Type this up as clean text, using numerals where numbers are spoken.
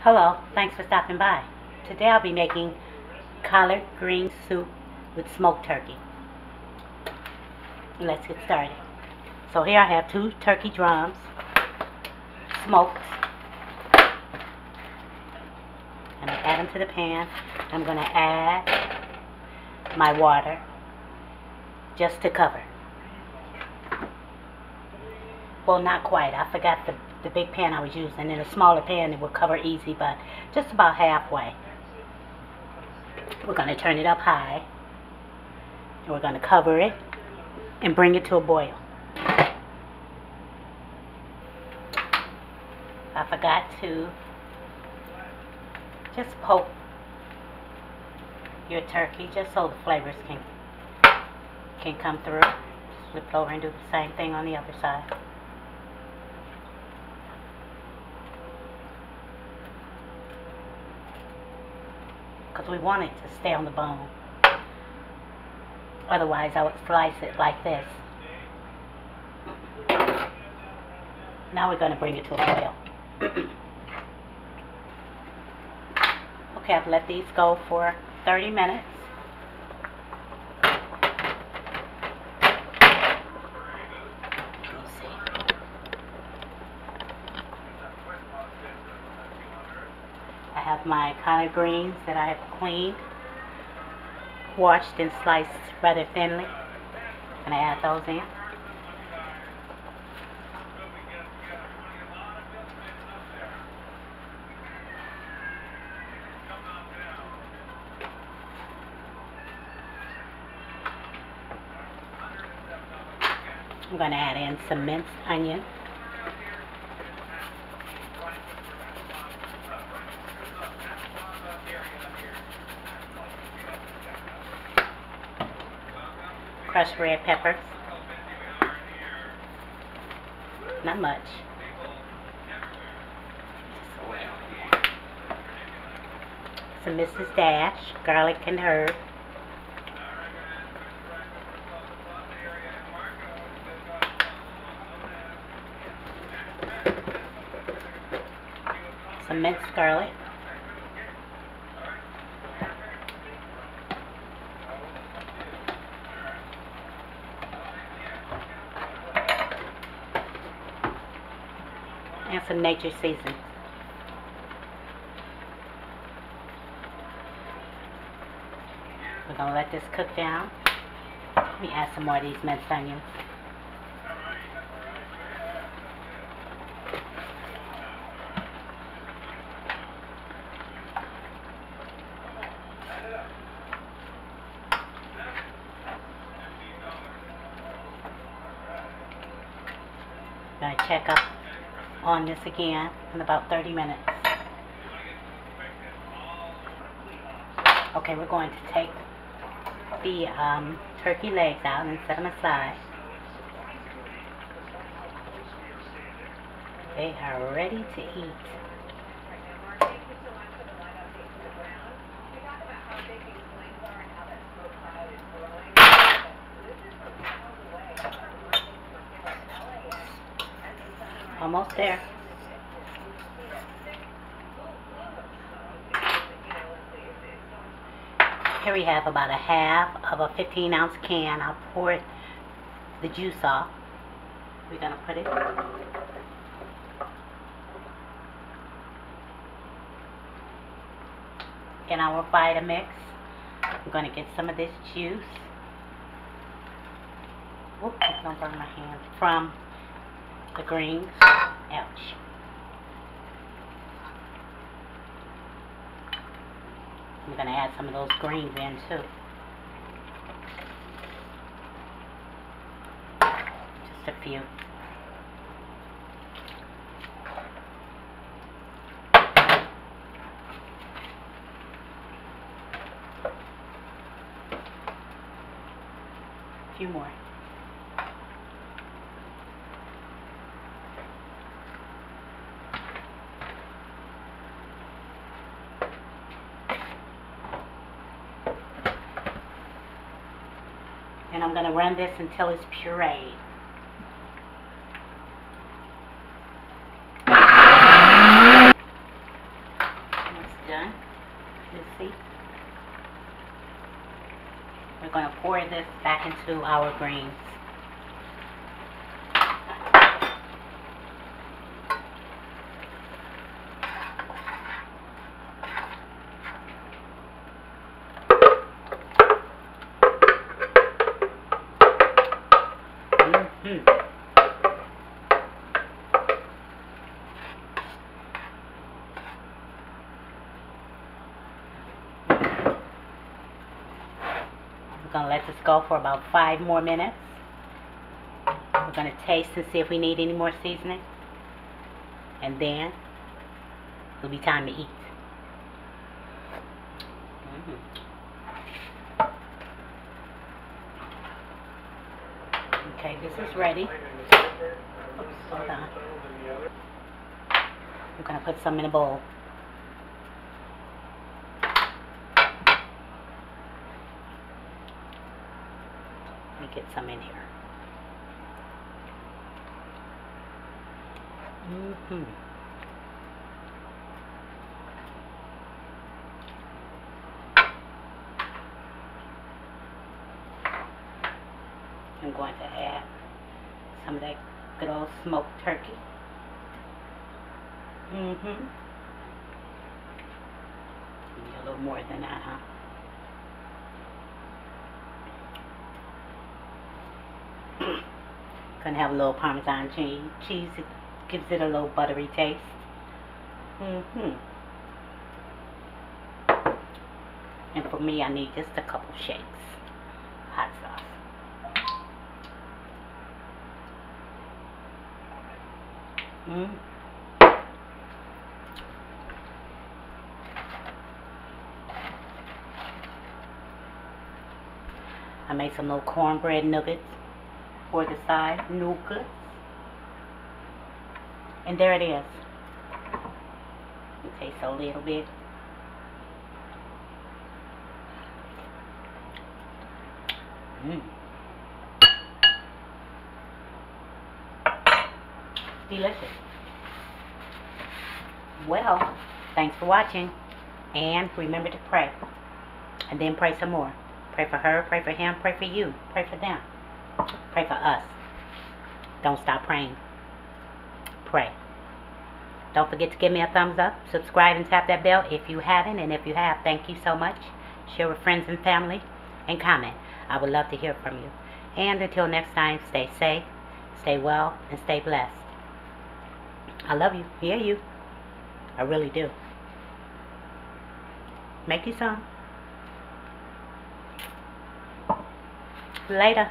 Hello, thanks for stopping by. Today I'll be making collard green soup with smoked turkey. Let's get started. So here I have 2 turkey drums, smoked. I'm going to add them to the pan. I'm going to add my water just to cover. Well, not quite. I forgot the big pan I was using. In a smaller pan it will cover easy, but just about halfway. We're going to turn it up high. And we're going to cover it and bring it to a boil. I forgot to just poke your turkey just so the flavors can come through. Flip it over and do the same thing on the other side. Because we want it to stay on the bone. Otherwise I would slice it like this. Now we're going to bring it to a boil. Okay, I've let these go for 30 minutes. I have my collard greens that I have cleaned, washed and sliced rather thinly, and I add those in. I'm going to add in some minced onion. Crushed red peppers. Not much. Some Mrs. Dash, garlic and herb. Some minced garlic. And some nature seasoning. We're going to let this cook down. Let me add some more of these minced onions. I'm going to check up on this again in about 30 minutes. Okay, we're going to take the turkey legs out and set them aside. They are ready to eat. Almost there. Here we have about a half of a 15-ounce can. I'll pour the juice off. We're going to put it in our Vitamix. I'm going to get some of this juice. Whoop, it's going to burn my hand. From the greens. Ouch. I'm going to add some of those greens in too. Just a few. A few more. And I'm going to run this until it's pureed. pour this back into our greens. We're going to let this go for about 5 more minutes. We're going to taste and see if we need any more seasoning. And then it'll be time to eat. Okay, this is ready. Oops, hold on. I'm going to put some in a bowl. Let me get some in here. I'm going to add some of that good old smoked turkey. Need a little more than that, huh? Gonna have a little parmesan cheese. It gives it a little buttery taste. And for me, I need just a couple shakes. Hot sauce. I made some little cornbread nuggets for the side. Nuggets. And there it is. It tastes a little bit. Delicious. Well, thanks for watching. And remember to pray. And then pray some more. Pray for her, pray for him, pray for you, pray for them. Pray for us. Don't stop praying. Pray. Don't forget to give me a thumbs up, subscribe and tap that bell if you haven't, and if you have, thank you so much. Share with friends and family, and comment. I would love to hear from you. And until next time, stay safe, stay well, and stay blessed. I love you. Hear you. I really do. Make you some. Later.